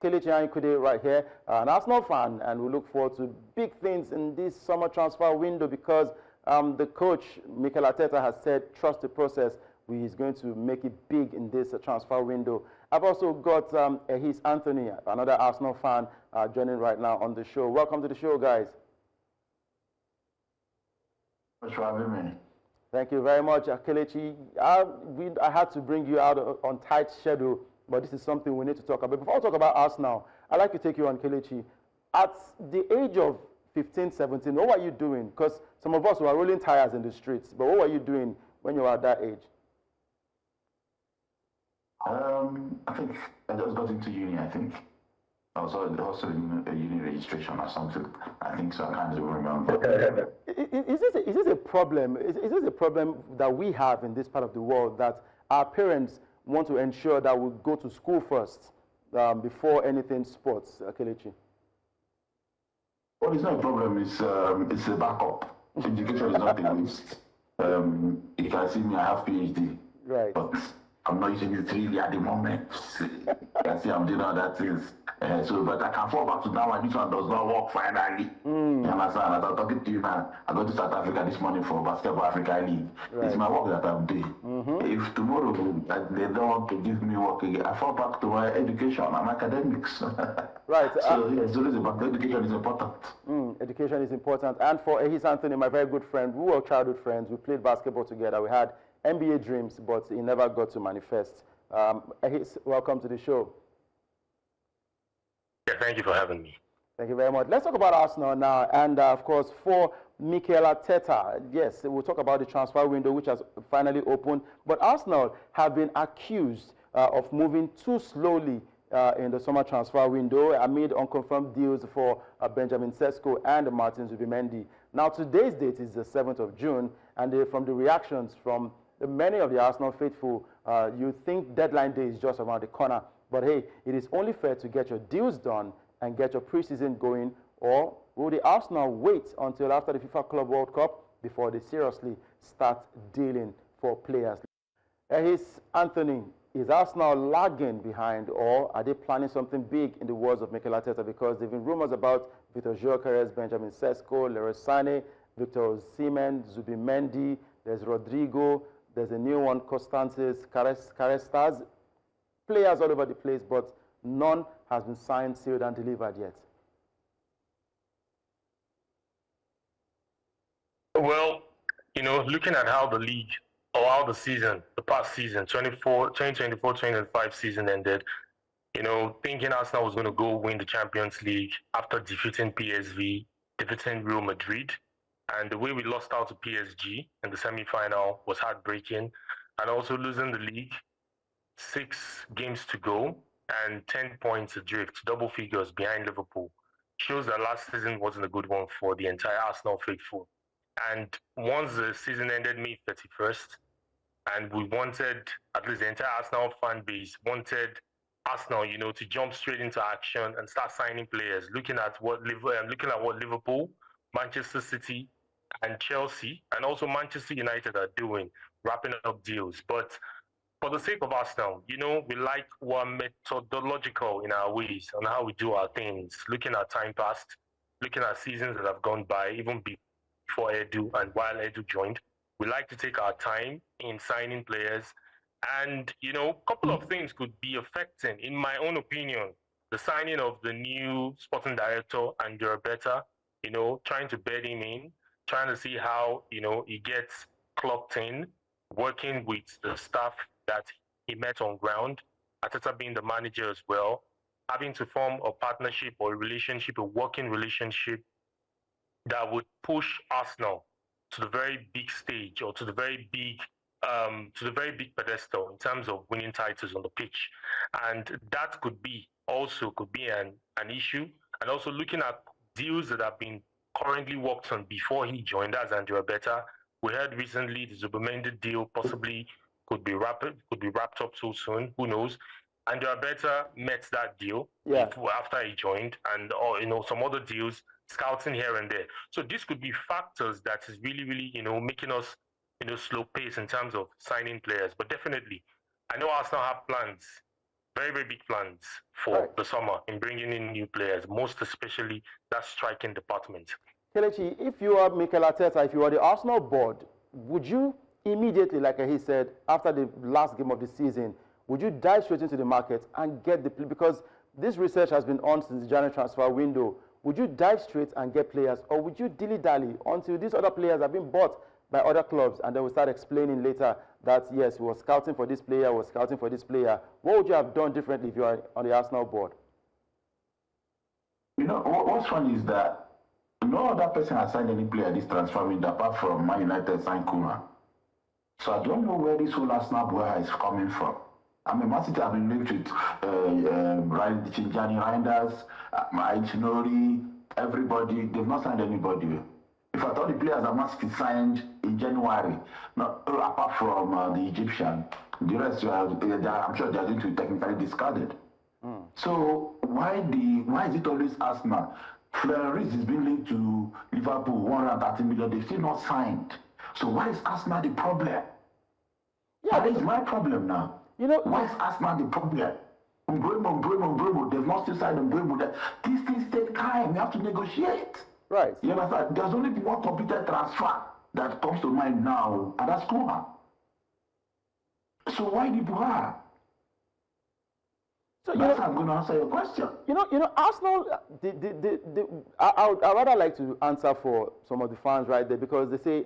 Kelechi Aikude right here, an Arsenal fan, and we look forward to big things in this summer transfer window because the coach, Mikel Arteta, has said, trust the process. He's going to make it big in this transfer window. I've also got Ehis Anthony, another Arsenal fan, joining right now on the show. Welcome to the show, guys. Thanks for having me. Thank you very much, Kelechi. I had to bring you out on tight schedule, but this is something we need to talk about. Before I talk about Arsenal, I'd like to take you on, Kelechi. At the age of 15, 17, what were you doing? Because some of us were rolling tires in the streets, but what were you doing when you were at that age? I think I just got into uni, I think. I was also in a uni registration or something. I think so. I can't even remember. Is this a problem? Is this a problem that we have in this part of the world, that our parents want to ensure that we go to school first before anything sports, Kelechi? Well, it's not a problem. It's a backup. Education is not a waste. You can see me, I have PhD. Right. But I'm not using it really at the moment. You can see I'm doing other things. But I can fall back to that one. This one does not work finally. You understand? As I'm talking to you now, I go to South Africa this morning for Basketball Africa League. Right. It's my work that I'm doing. If tomorrow they don't want to give me work again, I fall back to my education and academics. Right. So yes, education is important. Education is important. And for Ehis Anthony, my very good friend, we were childhood friends. We played basketball together. We had NBA dreams, but he never got to manifest. Ehis, welcome to the show. Yeah, thank you for having me. Thank you very much. Let's talk about Arsenal now. And of course, for Mikel Arteta, yes, we'll talk about the transfer window, which has finally opened. But Arsenal have been accused of moving too slowly in the summer transfer window amid unconfirmed deals for Benjamin Sesko and Martin Zubimendi. Now, today's date is the 7th of June, and from the reactions from many of the Arsenal faithful, you think deadline day is just around the corner. But hey, it is only fair to get your deals done and get your preseason going, or will the Arsenal wait until after the FIFA Club World Cup before they seriously start dealing for players? Ehis Anthony, is Arsenal lagging behind, or are they planning something big in the words of Mikel Arteta? Because there have been rumors about Viktor Gyökeres, Benjamin Sesko, Leroy Sané, Viktor Osimhen, Zubimendi, there's Rodrygo, there's a new one, Konstantinos Karetsas. Players all over the place, but none has been signed, sealed, and delivered yet. Well, looking at how the league, or how the past season, 2024-2025 season ended, thinking Arsenal was going to go win the Champions League after defeating PSV, defeating Real Madrid, and the way we lost out to PSG in the semi-final was heartbreaking, and also losing the league, 6 games to go and 10 points adrift, double figures behind Liverpool, shows that last season wasn't a good one for the entire Arsenal faithful. And once the season ended May 31st, and we wanted, at least the entire Arsenal fan base wanted Arsenal, to jump straight into action and start signing players, looking at what Liverpool, Manchester City, and Chelsea, and also Manchester United are doing, wrapping up deals. But for the sake of Arsenal, we're methodological in our ways on how we do our things, looking at time past, looking at seasons that have gone by, even before Edu and while Edu joined. We like to take our time in signing players. And, a couple of things could be affecting, in my own opinion, the signing of the new sporting director, Andrea Beta, trying to bed him in, trying to see how, he gets clocked in, working with the staff that he met on ground, Arteta being the manager as well, having to form a partnership or a relationship, a working relationship that would push Arsenal to the very big stage, or to the very big pedestal in terms of winning titles on the pitch. And that could be an issue. And also looking at deals that have been currently worked on before he joined as Andrea Beta. We heard recently the Zubimendi deal possibly could be wrapped up so soon. Who knows? Andrea Beta met that deal after he joined, and some other deals, scouting here and there. So this could be factors that is really, really, making us, slow pace in terms of signing players. But definitely, I know Arsenal have plans very, very big plans for the summer in bringing in new players, most especially that striking department. Kelechi, if you are Mikel Arteta, if you are the Arsenal board, would you immediately, like he said, after the last game of the season, would you dive straight into the market and get the, because this research has been on since the January transfer window, would you dive straight and get players, or would you dilly-dally until these other players have been bought by other clubs, and then we'll start explaining later that, yes, we were scouting for this player, we're scouting for this player? What would you have done differently if you are on the Arsenal board? You know, what's funny is that no other person has signed any player this transfer window apart from Man United signed Kuma. So I don't know where this whole Arsenal boy is coming from. I mean, Man City have been linked with Tijani Reinders, Nori, everybody. They've not signed anybody. If I thought the players that Man City signed in January, apart from the Egyptian, the rest, I'm sure they're going to be technically discarded. So why is it always Arsenal? Fleury is being linked to Liverpool, 130 million. They've still not signed. So why is Arsenal the problem? Yeah, that is my problem now. You know, why is Arsenal the problem? Mbeumo, they've not still signed Mbeumo. These things take time. You have to negotiate. Right. You understand? There's only one completed transfer that comes to mind now, and that's Kuma. So why the Buhari? So that's how I'm going to answer your question. You know, Arsenal. I'd rather like to answer for some of the fans right there, because they say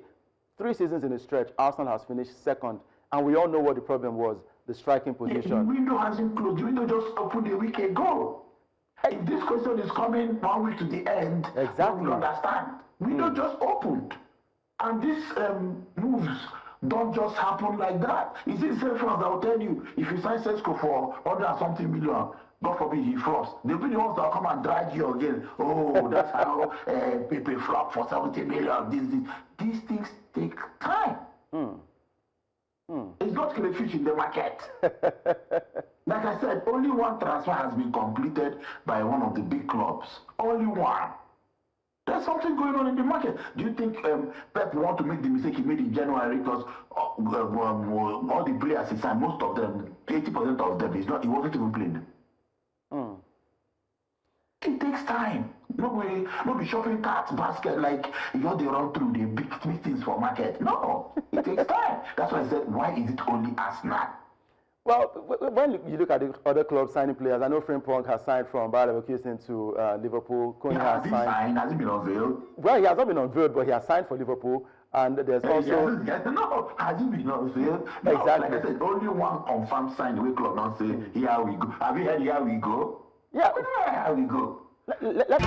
3 seasons in a stretch, Arsenal has finished second, and we all know what the problem was: the striking position. The window hasn't closed. The window just opened a week ago. If this question is coming 1 week to the end, exactly, we understand. Window just opened, and these moves don't just happen like that. It's the same France that will tell you, if you sign Sesko for 100 and something million, God forbid he frost, they'll be the ones that will come and drag you again. Oh, that's how Pepe flop for 70 million. These things take time. It's not crayfish in the market. Like I said, only one transfer has been completed by one of the big clubs. Only one. There's something going on in the market. Do you think Pep want to make the mistake he made in January? Because all the players he signed, most of them, 80% of them, he wasn't even playing. It takes time. No be shopping cart basket like you got to run through the big things for market. No, it takes time. That's why I said, why is it only Arsenal? Well, when you look at the other clubs signing players, I know Frimpong has signed from Bayer Leverkusen to Liverpool. Has he signed? Has he been unveiled? Well, he has not been unveiled, but he has signed for Liverpool. And there's also... No, has he been unveiled? No, exactly. Like I said, only one confirmed signed away club now say, here we go. Have you heard here we go? Yeah. Here we go. Let's